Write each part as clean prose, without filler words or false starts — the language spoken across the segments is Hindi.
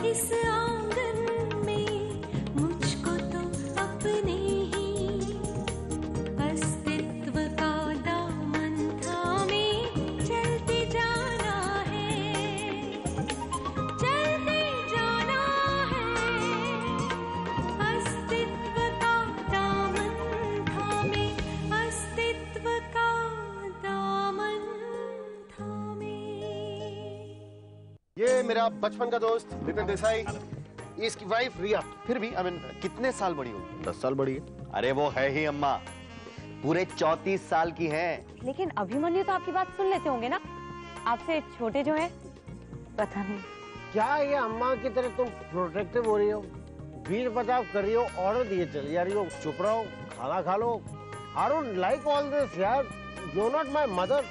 इस आंगन में मुझको तो अपने ही अस्तित्व का दामन थामे चलते जाना है, चलते जाना है। अस्तित्व का दामन थामे, अस्तित्व का दामन थामे। ये मेरा बचपन का दोस्त विपिन देसाई, ये इसकी वाइफ रिया। फिर भी कितने साल बड़ी हो? 10 साल बड़ी है। अरे वो है ही अम्मा, पूरे 34 साल की है। लेकिन अभिमन्यु तो आपकी बात सुन लेते होंगे ना, आपसे छोटे जो हैं। पता नहीं क्या ये अम्मा की तरह तुम प्रोटेक्टिव हो रही हो, वीर बचाव कर रही हो, ऑर्डर दिए चली जा रही हो, चुप रहो, खाना खा लो। I don't like all this यार, यू नॉट माय मदर।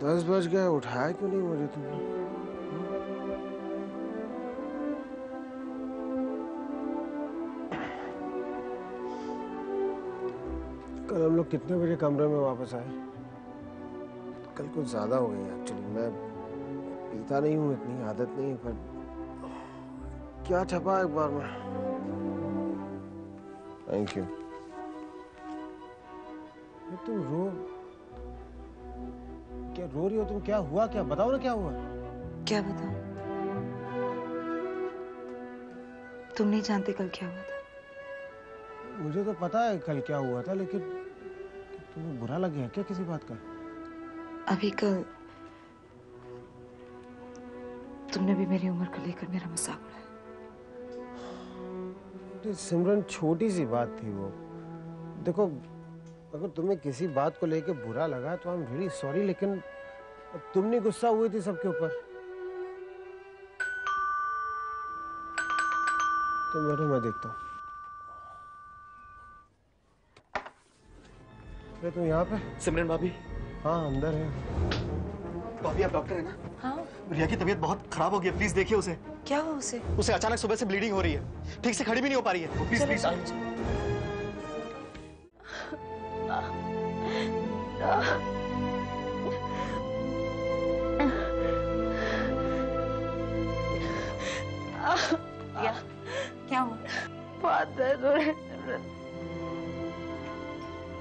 दस बज गए, उठाया क्यों नहीं मुझे तुमने? कल हम लोग कितने बजे कमरे में वापस आए? कल कुछ ज्यादा हो गई एक्चुअली। मैं पीता नहीं हूँ, इतनी आदत नहीं है, पर क्या छपा एक बार में। Thank you. तुम क्या रो रही हो तुम? क्या हुआ? क्या बताओ ना, क्या हुआ? क्या बताऊं? तुम नहीं जानते कल क्या हुआ था। मुझे तो पता है कल क्या हुआ था, लेकिन तुम्हें बुरा लग गया क्या किसी बात का? अभी कल तुमने भी मेरी उम्र को लेकर मेरा मजाक उड़ाया। सिमरन, छोटी सी बात थी वो। देखो, अगर तुम्हें किसी बात को लेकर बुरा लगा तो आई एम रियली सॉरी, लेकिन तुम नहीं गुस्सा हुई थी सबके ऊपर। तुम बैठो, मैं देखता हूँ। अरे तुम यहाँ पे? सिमरन भाभी। हाँ, अंदर है। भाभी, आप डॉक्टर है ना? हाँ। रिया की तबीयत बहुत खराब हो गई है, प्लीज देखिए उसे। क्या हुआ उसे? उसे अचानक सुबह से ब्लीडिंग हो रही है, ठीक से खड़ी भी नहीं हो पा रही है। प्लीज प्लीज क्या हुआ? बहुत दर्द हो रहा है।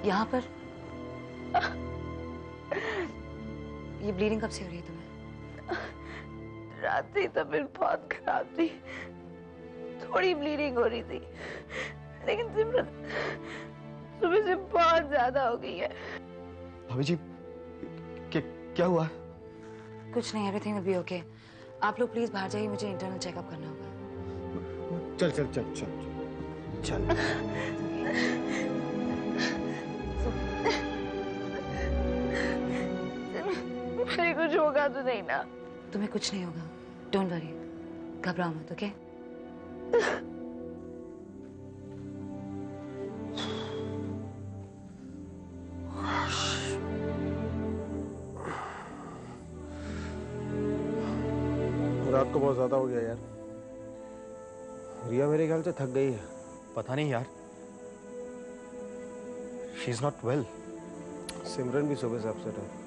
यहाँ पर ये ब्लीडिंग कब से हो रही है तुम्हें? रात से तबीयत बहुत खराब थी, थोड़ी ब्लीडिंग हो रही थी, लेकिन सिमरन सुबह से बहुत ज्यादा हो गई है। भाभी जी, क्या हुआ? कुछ नहीं, एवरीथिंग विल बी ओके। आप लोग प्लीज बाहर जाइए, मुझे इंटरनल चेकअप करना होगा। चल चल चल चल चल। मुझे कुछ होगा तो नहीं ना? तुम्हें कुछ नहीं होगा, डोंट वरी, घबराओ मत, ओके? रात को बहुत ज्यादा हो गया यार। रिया मेरे ख्याल से थक गई है। पता नहीं यार, शी इज नॉट वेल। सिमरन भी सुबह से अपसेट है।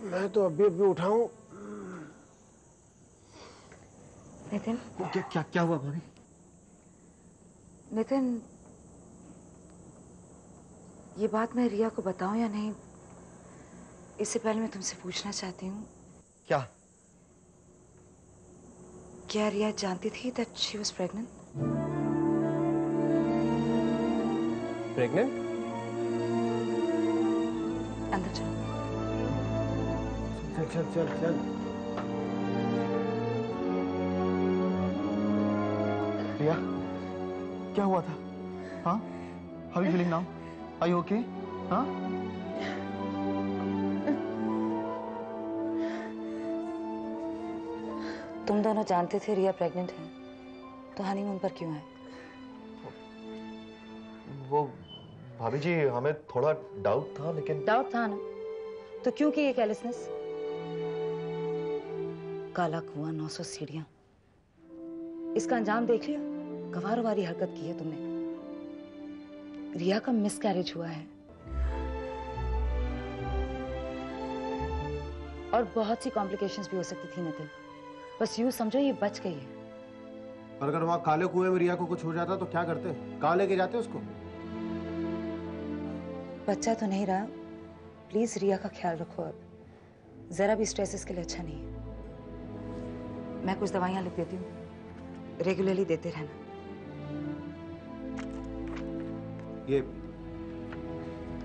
मैं तो अभी उठा हूं। नितिन। क्या हुआ भाभी? नितिन, ये बात मैं रिया को बताऊं या नहीं, इससे पहले मैं तुमसे पूछना चाहती हूँ। क्या रिया जानती थी that she was pregnant? Pregnant? अंदर चलो। चल चल चल चल। रिया, क्या हुआ था? हाँ? How are you feeling now? Are you okay? Huh? तुम दोनों जानते थे रिया प्रेग्नेंट है, तो हनीमून पर क्यों आए? वो भाभी जी हमें थोड़ा डाउट था, लेकिन डाउट था ना, तो क्यों की ये केयरलेसनेस? काला कुआं 900 सीढ़ियां, इसका अंजाम देख लिया। गवारों वाली हरकत की है तुमने। रिया का मिसकैरेज हुआ है और बहुत सी कॉम्प्लिकेशंस भी हो सकती थी नितिन। बस यूं समझो ये बच गई है। पर अगर वहां काले कुएं में रिया को कुछ हो जाता तो क्या करते? कहाँ लेके जाते उसको? बच्चा तो नहीं रहा, प्लीज रिया का ख्याल रखो। अब जरा भी स्ट्रेस इसके लिए अच्छा नहीं है। मैं कुछ दवाइयां लिख देती हूँ, रेगुलरली देते रहना। ये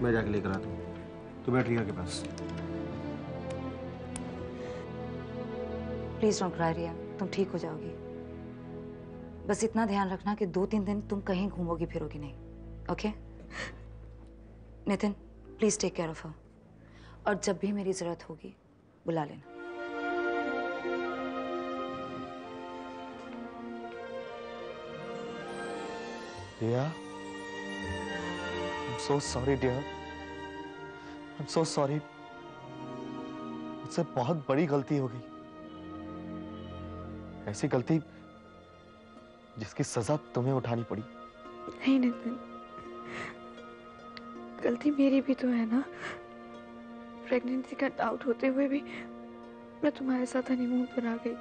मैं जाके लेकर आता हूँ, तू बैठ रिया के पास। प्लीज डोंट क्राई रिया, तुम ठीक हो जाओगी। बस इतना ध्यान रखना कि 2-3 दिन तुम कहीं घूमोगी फिरोगी नहीं, okay? Nitin please take care of her, और जब भी मेरी जरूरत होगी बुला लेना। रिया, I'm so sorry dear. I'm so sorry. मुझसे बहुत बड़ी गलती हो गई। ऐसी गलती जिसकी सजा तुम्हें उठानी पड़ी। नहीं नितिन, गलती मेरी भी तो है ना। प्रेगनेंसी का डाउट होते हुए भी मैं तुम्हारे साथ हनीमून पर आ गई।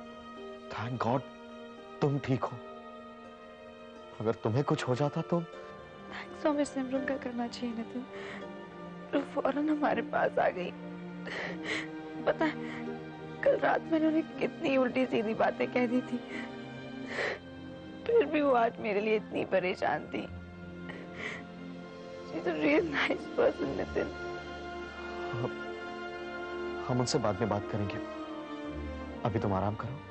थैंक गॉड तुम ठीक हो। अगर तुम्हें कुछ हो जाता तो थैंक्स तो हमें सिमरन का करना चाहिए नितिन। तो फौरन हमारे पास आ गई। पता है कल रात मैंने उन्हें कितनी उल्टी सीधी बातें कह दी थी, फिर भी वो आज मेरे लिए इतनी परेशान थी। She's a real nice person, Nitin. हम उनसे बाद में बात करेंगे, अभी तुम आराम करो।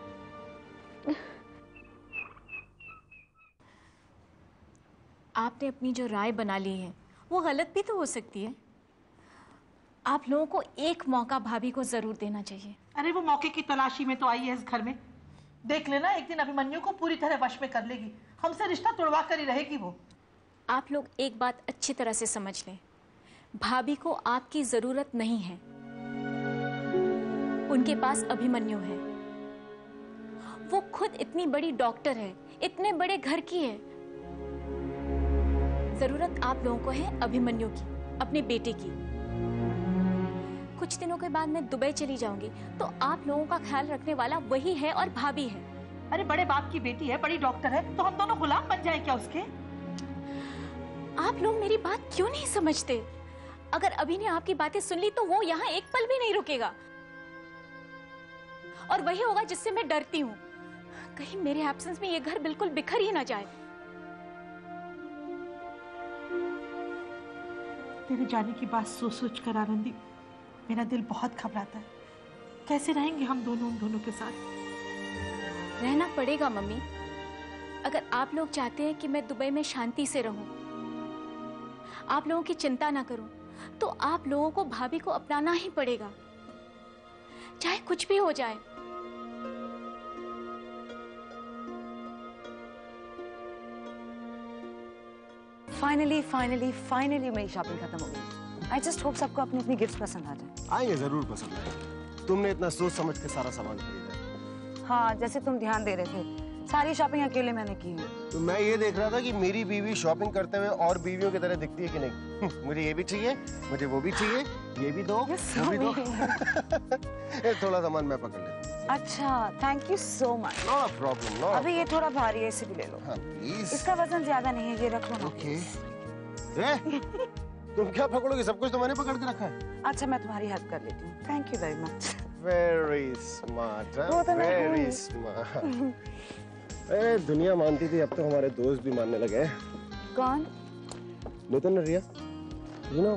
आपने अपनी जो राय बना ली है वो गलत भी तो हो सकती है। आप लोगों को एक मौका भाभी को जरूर देना चाहिए। अरे वो मौके की तलाशी में तो आई है इस घर में। देख लेना एक दिन अभिमन्यु को पूरी तरह वश में कर लेगी। हमसे रिश्ता तोड़वा कर ही रहेगी वो। आप लोग एक बात अच्छी तरह से समझ लें, भाभी को आपकी जरूरत नहीं है, उनके पास अभिमन्यु है। वो खुद इतनी बड़ी डॉक्टर है, इतने बड़े घर की है। जरूरत आप लोगों को है अभिमन्यु की, अपने बेटे की। कुछ दिनों के बाद मैं दुबई चली जाऊंगी, तो आप लोगों का ख्याल रखने वाला वही है और भाभी है। अरे बड़े बाप की बेटी है, बड़ी डॉक्टर है, तो हम दोनों गुलाम बन जाएं क्या उसके? आप लोग मेरी बात क्यों नहीं समझते? अगर अभी ने आपकी बातें सुन ली तो वो यहाँ एक पल भी नहीं रुकेगा, और वही होगा जिससे मैं डरती हूँ। कहीं मेरे एब्सेंस में ये घर बिल्कुल बिखर ही ना जाए। तेरे जाने की बात सोच सोच कर आनंदी मेरा दिल बहुत घबराता है। कैसे रहेंगे हम दोनों उन दोनों के साथ? रहना पड़ेगा मम्मी। अगर आप लोग चाहते हैं कि मैं दुबई में शांति से रहूं, आप लोगों की चिंता ना करूं, तो आप लोगों को भाभी को अपनाना ही पड़ेगा, चाहे कुछ भी हो जाए। फाइनली मेरी शॉपिंग खत्म हो गई। आई जस्ट होप सबको अपनी अपनी गिफ्ट पसंद आ जाए। आएंगे, जरूर पसंद आएंगे। तुमने इतना सोच समझ के सारा सामान खरीदा है। हाँ, जैसे तुम ध्यान दे रहे थे, सारी शॉपिंग अकेले मैंने की है। तो मैं ये देख रहा था कि मेरी बीवी शॉपिंग करते हुए और बीवियों की तरह दिखती है कि नहीं। मुझे ये भी चाहिए, मुझे वो भी चाहिए, ये भी दो, वो भी दो। थोड़ा सामान मैं पकड़ लेता हूँ। अच्छा, thank you so much. No problem, no. अभी ये थोड़ा भारी है, इसे भी ले लो। हाँ प्लीज। इसका वजन ज्यादा नहीं है, ये रख लो ना। ओके। तुम क्या पकड़ोगे? सब कुछ तो मैंने पकड़ के रखा है। अच्छा, मैं तुम्हारी हेल्प कर लेती हूँ। Thank you very much. Very smart, वो तो मैं हूँ। Very smart. अरे दुनिया मानती थी, अब तो हमारे दोस्त भी मानने लगे हैं। कौन? नितिन, रिया, यू नो,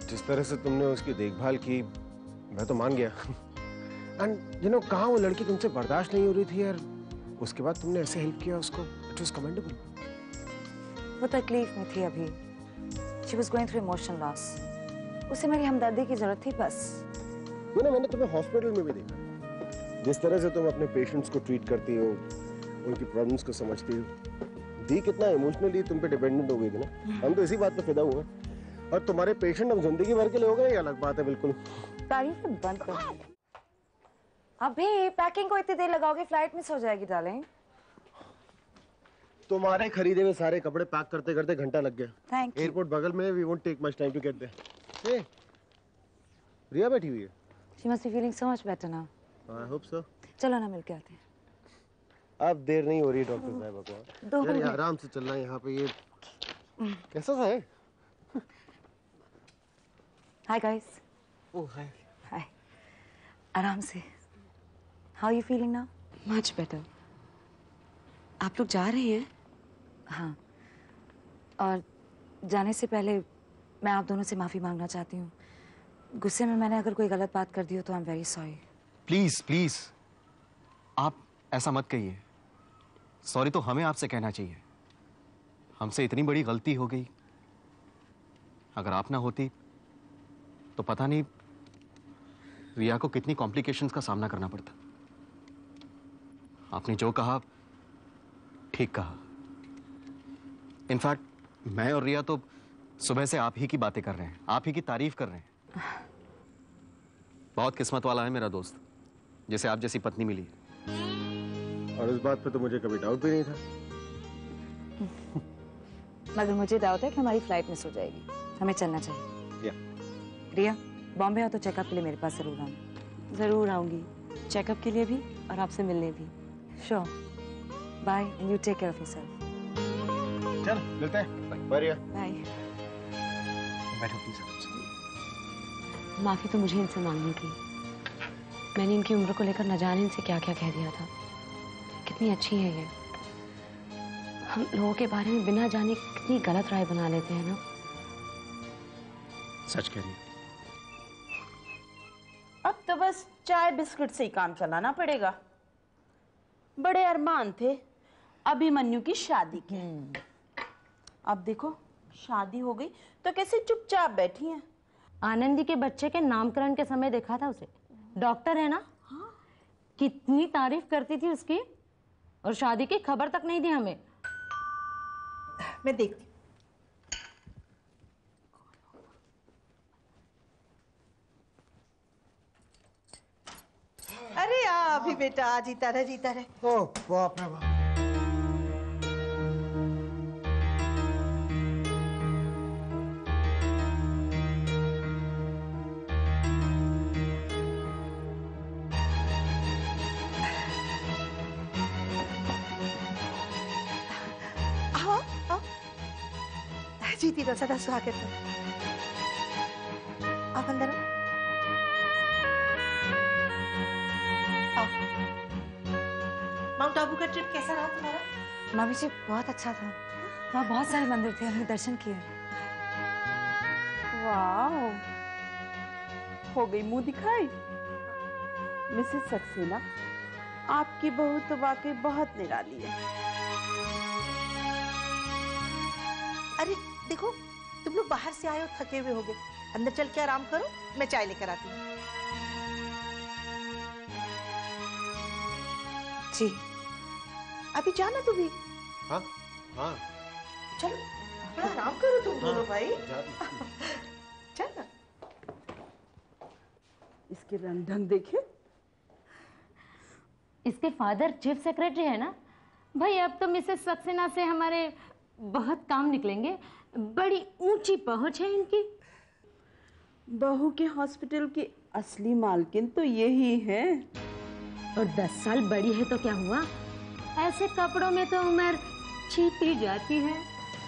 जिस तरह से तुमने उसकी देखभाल की, मैं तो मान गया। एंड यू नो, कहाँ वो लड़की तुमसे बर्दाश्त नहीं हो रही थी यार, उसके बाद तुमने ऐसे हेल्प किया उसको। It was commendable. वो तकलीफ में थी अभी। She was going through emotional loss. उसे मेरी हमदर्दी की जरूरत थी बस। मैंने तुम्हें हॉस्पिटल में भी देखा, जिस तरह से तुम अपने पेशेंट्स को ट्रीट करती हो, उनकी प्रॉब्लम्स को समझती हो। दी कितना इमोशनली तुम पे डिपेंडेंट हो गई थी ना। हम तो इसी बात पे फिदा हुए, और तुम्हारे पेशेंट अब जिंदगी भर के लिए हो गए, ये अलग बात है बिल्कुल। तारीफ बंद कर। अभी पैकिंग को इतनी देर लगाओगे, फ्लाइट मिस हो जाएगी डार्लिंग। तुम्हारे खरीदे हुए सारे कपड़े पैक करते करते घंटा लग गया। Thank you. एयरपोर्ट बगल में, we won't take much time to get there. Riya बैठी हुई है। She must be feeling so much better now. I hope so. चलो ना मिलके आते हैं। अब देर नहीं हो रही डॉक्टर साहब को। यार ये आराम से चलना है यहाँ पे। ये कैसा सा है? Hi guys. Oh hi. Hi. आराम से। How are you feeling now? Much better. आप लोग जा रहे हैं? हाँ। और जाने से पहले मैं आप दोनों से माफी मांगना चाहती हूँ। गुस्से में मैंने अगर कोई गलत बात कर दी हो तो I am very sorry. Please please आप ऐसा मत कहिए। सॉरी तो हमें आपसे कहना चाहिए। हमसे इतनी बड़ी गलती हो गई। अगर आप ना होती तो पता नहीं रिया को कितनी कॉम्प्लिकेशंस का सामना करना पड़ता। आपने जो कहा ठीक कहा। इनफैक्ट मैं और रिया तो सुबह से आप ही की बातें कर रहे हैं, आप ही की तारीफ कर रहे हैं। बहुत किस्मत वाला है मेरा दोस्त, जिसे आप जैसी पत्नी मिली। और इस बात पे तो मुझे कभी डाउट भी नहीं था। मगर मुझे डाउट है कि हमारी फ्लाइट मिस हो जाएगी। हमें चलना चाहिए। रिया, बॉम्बे हो तो चेकअप के लिए मेरे पास जरूर आऊंगी। जरूर आऊंगी, चेकअप के लिए भी और आपसे मिलने भी। Sure. Bye and you take care of yourself. चल मिलते हैं। बाय रिया। बाय। बैठो प्लीज। माफी तो मुझे इनसे मांगनी थी। मैंने इनकी उम्र को लेकर न जाने इनसे क्या क्या कह दिया था। कितनी अच्छी है ये। हम लोगों के बारे में बिना जाने कितनी गलत राय बना लेते हैं ना। सच कह रही है। अब तो बस चाय बिस्कुट से ही काम चलाना पड़ेगा। बड़े अरमान थे अभिमन्यु की शादी के। अब देखो शादी हो गई तो कैसे चुपचाप बैठी हैं। आनंदी के बच्चे के नामकरण के समय देखा था उसे। डॉक्टर है ना। हाँ? कितनी तारीफ करती थी उसकी, और शादी की खबर तक नहीं दी हमें। मैं देखती। अरे अभी बेटा जीता रहे जीता रहे। ओ बाप रे बाप। जीती रहो, सदा स्वागत है। आप अंदर आओ। माउंट आबू का ट्रिप कैसा रहा तुम्हारा? मामी जी बहुत अच्छा था। वहाँ बहुत सारे मंदिर थे, हमने दर्शन किए। वाह, हो गई मुंह दिखाई। मिसेस सक्सेना, आपकी बहू तो वाकई बहुत निराली है। अरे देखो, तुम लोग बाहर से आए हो, थके हुए होगे। अंदर चल के आराम करो, मैं चाय लेकर आती हूँ। जी, अभी जाना तू भी। हाँ हाँ चलो, थोड़ा आराम करो तुम दोनों भाई। चल ना। इसके रंग ढंग देखे। इसके फादर चीफ सेक्रेटरी है ना भाई। अब तो मिसेस सक्सेना से हमारे बहुत काम निकलेंगे। बड़ी ऊंची पहुंच है इनकी। बहू के हॉस्पिटल की असली मालकिन तो यही है। और 10 साल बड़ी है तो क्या हुआ, ऐसे कपड़ों में तो उम्र छिपी जाती है।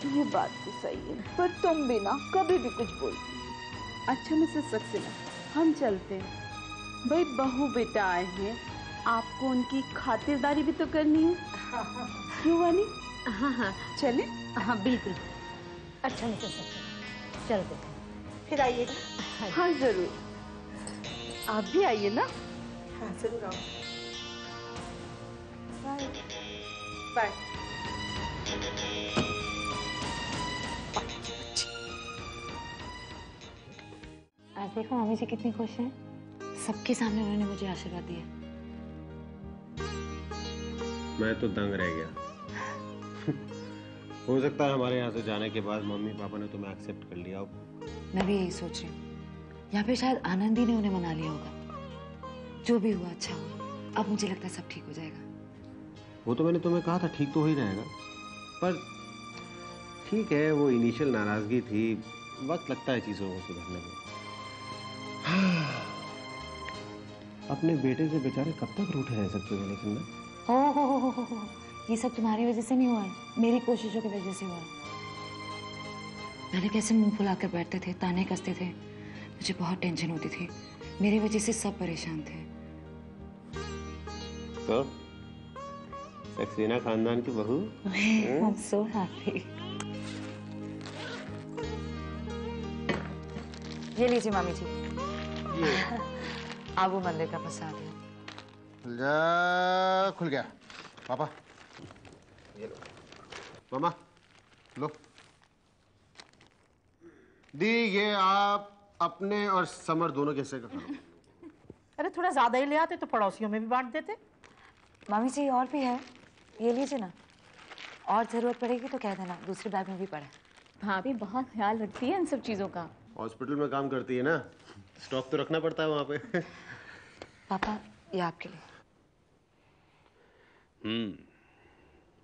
ये बात तो सही है, पर तुम भी ना कभी भी कुछ बोलती। अच्छा मिसेस सक्सेना, हम चलते हैं। भाई बहू बेटा आए हैं, आपको उनकी खातिरदारी भी तो करनी है। क्यों वानी? हाँ हाँ चले। हाँ बिल्कुल। अच्छा मिसेस सक्सेना, चलते फिर आइएगा। हाँ जरूर, आप भी आइए ना। हाँ जरूर आओ। Bye bye. देखो मामी जी कितनी खुश हैं। सबके सामने उन्होंने मुझे आशीर्वाद दिया। मैं तो दंग रह गया। हो सकता है हमारे यहाँ से जाने के बाद मम्मी पापा ने तुम्हें एक्सेप्ट कर लिया। मैं भी यही सोच रही हूँ, यहाँ पे शायद आनंदी ने उन्हें मना लिया होगा। जो भी हुआ अच्छा हुआ। अब मुझे लगता है सब ठीक हो जाएगा। वो तो मैंने तुम्हें कहा था ठीक तो हो ही जाएगा, पर ठीक है, वो इनिशियल नाराजगी थी, वक्त लगता है चीजों को सुधरने में। अपने बेटे से बेचारे कब तक रूठे रह सकते हैं, लेकिन ना हो, ये सब तुम्हारी वजह से नहीं हुआ है, मेरी कोशिशों की वजह से हुआ है। पहले कैसे मुंह फुलाकर बैठते थे, ताने कसते थे, मुझे बहुत टेंशन होती थी। मेरी वजह से सब परेशान थे। तो सक्सेना खानदान की बहू। I'm so happy। ये लीजिए मामी जी। आबू मंदिर का प्रसाद है। खुल गया। पापा ये लो। मामा लो। दी, ये आप अपने और समर दोनों के हिस्से का खाओ। अरे थोड़ा ज्यादा ही ले आते तो पड़ोसियों में भी बांट देते। मामी जी और भी है, ये लीजिए ना। और जरूरत पड़ेगी तो कह देना, दूसरे बैग में भी पड़ा है। भाभी बहुत ख्याल रखती है इन सब चीजों का। हॉस्पिटल में काम करती है ना, स्टॉक तो रखना पड़ता है वहां पे। पापा ये आपके लिए।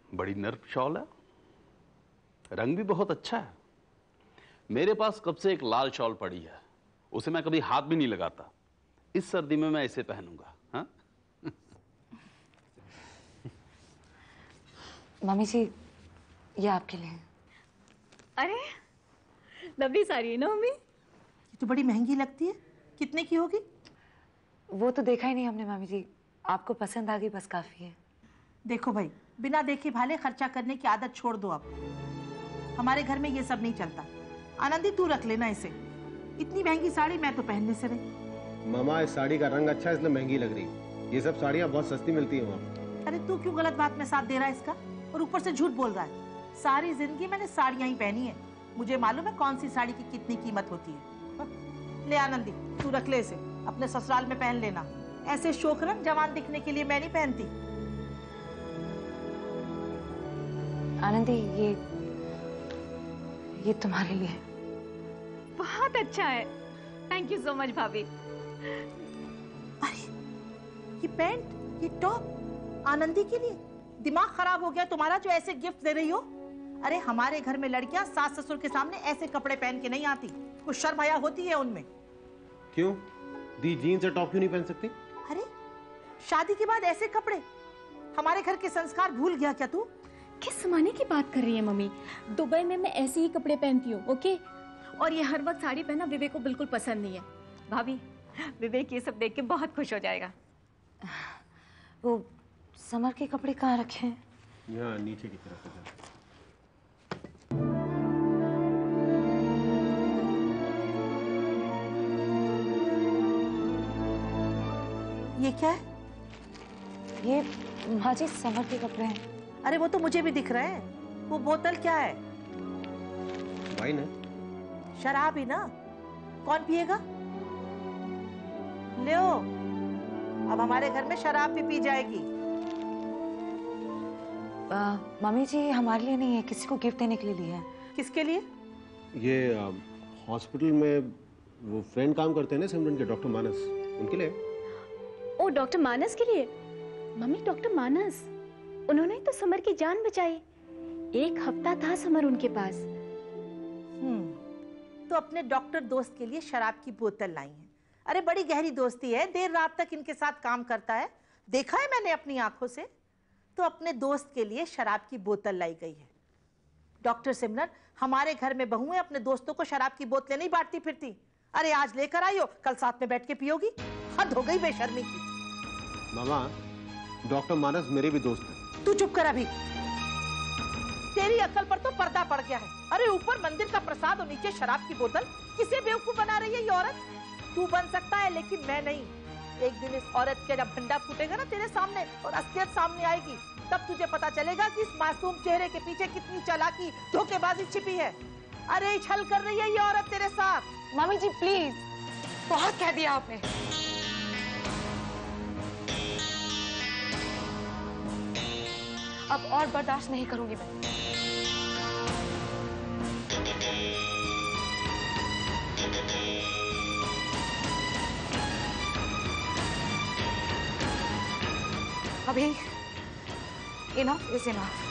बड़ी नर्म शॉल है, रंग भी बहुत अच्छा है। मेरे पास कब से एक लाल शॉल पड़ी है, उसे मैं कभी हाथ भी नहीं लगाता। इस सर्दी में मैं इसे पहनूंगा। हाँ मम्मी जी ये आपके लिए है। अरे लवली साड़ी है ना मम्मी? ये तो बड़ी महंगी लगती है, कितने की होगी? वो तो देखा ही नहीं हमने मामी जी, आपको पसंद आ गई बस काफी है। देखो भाई, बिना देखे भाले खर्चा करने की आदत छोड़ दो अब। हमारे घर में ये सब नहीं चलता। आनंदी तू रख लेना इसे, इतनी महंगी साड़ी मैं तो पहनने से रही। मामा इस साड़ी का रंग अच्छा है इसलिए महंगी लग रही है, ये सब साड़ियाँ बहुत सस्ती मिलती है वहाँ। अरे तू क्यों गलत बात में साथ दे रहा है इसका, और ऊपर से झूठ बोल रहा है। सारी जिंदगी मैंने साड़ियाँ ही पहनी है, मुझे मालूम है कौन सी साड़ी की कितनी कीमत होती है। ले आनंदी तू रख ले इसे, अपने ससुराल में पहन लेना। ऐसे शोखरंग जवान दिखने के लिए मैं नहीं पहनती। आनंदी ये तुम्हारे लिए है। बहुत अच्छा है, थैंक यू सो मच भाभी। अरे ये पैंट, ये टॉप आनंदी के लिए? दिमाग खराब हो गया तुम्हारा जो ऐसे गिफ्ट दे रही हो। अरे हमारे घर में लड़कियां सास ससुर के सामने ऐसे कपड़े पहन के नहीं आती, कुछ शर्म हया होती है उनमें। क्यों दी, जीन्स और टॉप क्यों नहीं पहन सकती? अरे शादी के बाद ऐसे कपड़े, हमारे घर के संस्कार भूल गया क्या तू? किस जमाने की बात कर रही है मम्मी? दुबई में मैं ऐसे ही कपड़े पहनती हूँ, ओके? और ये हर वक्त साड़ी पहनना विवेक को बिल्कुल पसंद नहीं है। भाभी विवेक ये सब देख के बहुत खुश हो जाएगा। वो समर के कपड़े कहाँ रखे हैं? यहाँ नीचे की तरफ है। ये क्या है? ये माँ जी समर के कपड़े हैं। अरे वो तो मुझे भी दिख रहे हैं। वो बोतल क्या है? वाइन है। शराब ही ना, कौन पिएगा? ले अब हमारे घर में शराब भी पी जाएगी। मम्मी जी हमारे लिए नहीं है, किसी को गिफ्ट देने के लिए लिया है। किसके लिए? ये हॉस्पिटल में वो फ्रेंड काम करते हैं ना सिमरन के, डॉक्टर मानस, उनके लिए। ओ डॉक्टर मानस के लिए? मम्मी डॉक्टर मानस, उन्होंने तो समर की जान बचाई। एक हफ्ता था समर उनके पास। तो अपने डॉक्टर दोस्त के लिए शराब की बोतल लाई है। अरे बड़ी गहरी दोस्ती है, देर रात तक इनके साथ काम करता है, देखा है मैंने अपनी आंखों से। तो अपने दोस्त के लिए शराब की बोतल लाई गई है। डॉक्टर सिमरन हमारे घर में बहू है, अपने दोस्तों को शराब की बोतलें नहीं बांटती फिरती। अरे आज लेकर आई हो, कल साथ में बैठ के पियोगी। हद हो गई बेशर्मी की। मामा डॉक्टर मानस मेरे भी दोस्त हैं। तू चुप कर अभी, तेरी अक्ल पर तो पर्दा पड़ गया है। अरे ऊपर मंदिर का प्रसाद और नीचे शराब की बोतल, किसे बेवकूफ बना रही है ये औरत? तू बन सकता है लेकिन मैं नहीं। एक दिन इस औरत के जब भंडा फूटेगा ना तेरे सामने और असलियत सामने आएगी, तब तुझे पता चलेगा कि इस मासूम चेहरे के पीछे कितनी चालाकी, धोखेबाजी छिपी है। अरे छल कर रही है ये औरत तेरे साथ। मम्मी जी प्लीज। बहुत कह दिया आपने। अब और बर्दाश्त नहीं करूंगी मैं। अभी इनफ इज इनफ।